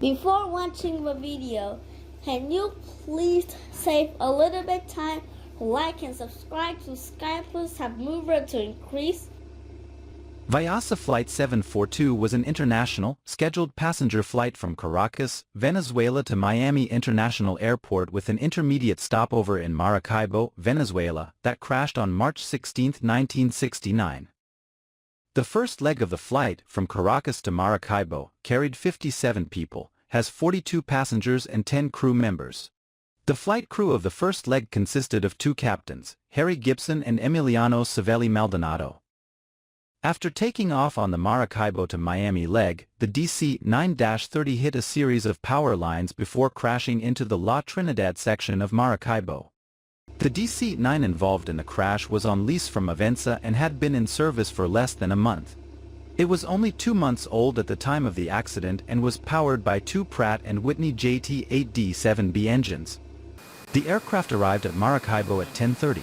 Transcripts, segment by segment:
Before watching the video, can you please save a little bit time, like and subscribe to SkypluS have mover to increase? Viasa Flight 742 was an international, scheduled passenger flight from Caracas, Venezuela to Miami International Airport with an intermediate stopover in Maracaibo, Venezuela, that crashed on March 16, 1969. The first leg of the flight, from Caracas to Maracaibo, carried 57 people, has 42 passengers and 10 crew members. The flight crew of the first leg consisted of two captains, Harry Gibson and Emiliano Savelli Maldonado. After taking off on the Maracaibo to Miami leg, the DC-9-30 hit a series of power lines before crashing into the La Trinidad section of Maracaibo. The DC-9 involved in the crash was on lease from Aviasa and had been in service for less than a month. It was only 2 months old at the time of the accident and was powered by two Pratt & Whitney JT-8D-7B engines. The aircraft arrived at Maracaibo at 10:30.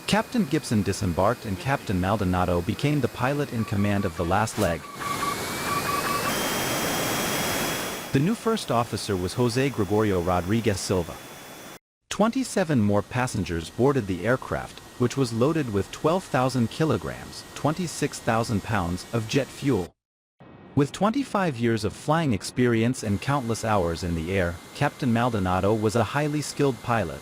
Captain Gibson disembarked and Captain Maldonado became the pilot in command of the last leg. The new first officer was Jose Gregorio Rodriguez Silva. 27 more passengers boarded the aircraft, which was loaded with 12,000 kilograms, 26,000 pounds, of jet fuel. With 25 years of flying experience and countless hours in the air, Captain Maldonado was a highly skilled pilot.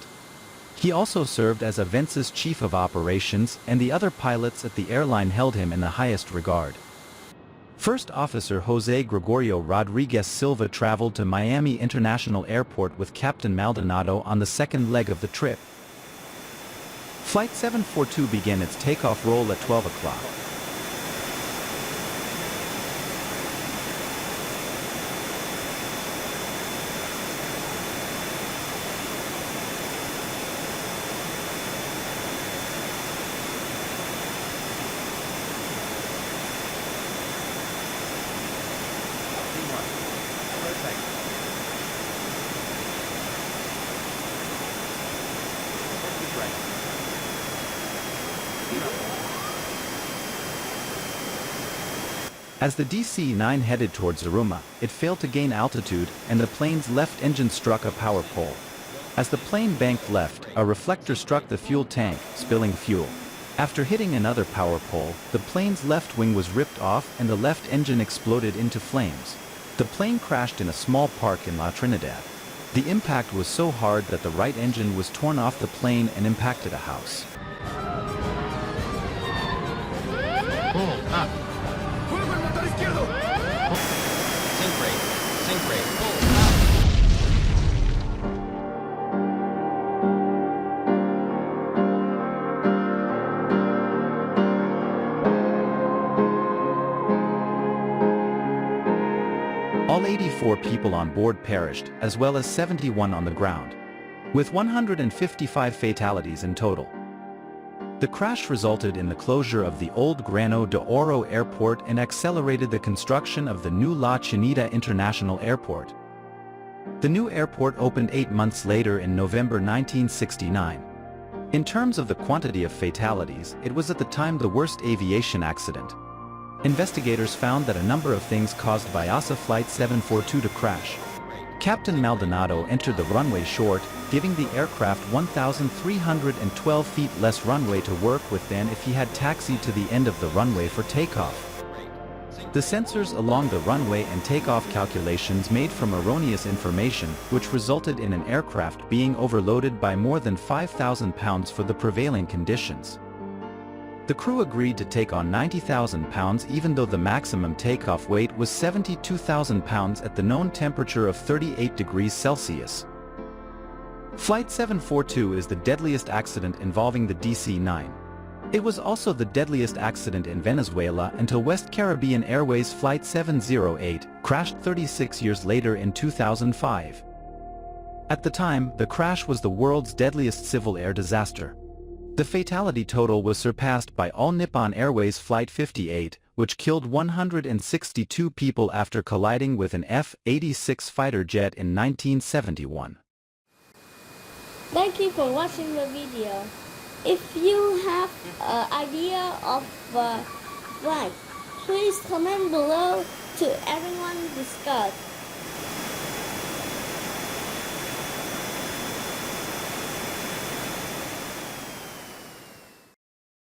He also served as Aviasa's chief of operations, and the other pilots at the airline held him in the highest regard. First Officer Jose Gregorio Rodriguez Silva traveled to Miami International Airport with Captain Maldonado on the second leg of the trip. Flight 742 began its takeoff roll at 12 o'clock. As the DC-9 headed towards Zaruma, it failed to gain altitude and the plane's left engine struck a power pole. As the plane banked left, a reflector struck the fuel tank, spilling fuel. After hitting another power pole, the plane's left wing was ripped off and the left engine exploded into flames. The plane crashed in a small park in La Trinidad. The impact was so hard that the right engine was torn off the plane and impacted a house. All 84 people on board perished, as well as 71 on the ground, with 155 fatalities in total. The crash resulted in the closure of the old Grano de Oro airport and accelerated the construction of the new La Chinita International Airport. The new airport opened 8 months later in November 1969. In terms of the quantity of fatalities, it was at the time the worst aviation accident. Investigators found that a number of things caused Viasa Flight 742 to crash. Captain Maldonado entered the runway short, giving the aircraft 1,312 feet less runway to work with than if he had taxied to the end of the runway for takeoff. The sensors along the runway and takeoff calculations made from erroneous information, which resulted in an aircraft being overloaded by more than 5,000 pounds for the prevailing conditions. The crew agreed to take on 90,000 pounds even though the maximum takeoff weight was 72,000 pounds at the known temperature of 38 degrees Celsius. Flight 742 is the deadliest accident involving the DC-9. It was also the deadliest accident in Venezuela until West Caribbean Airways Flight 708 crashed 36 years later in 2005. At the time, the crash was the world's deadliest civil air disaster. The fatality total was surpassed by All Nippon Airways Flight 58, which killed 162 people after colliding with an F-86 fighter jet in 1971. Thank you for watching the video. If you have an idea of the flight, please comment below to everyone discuss.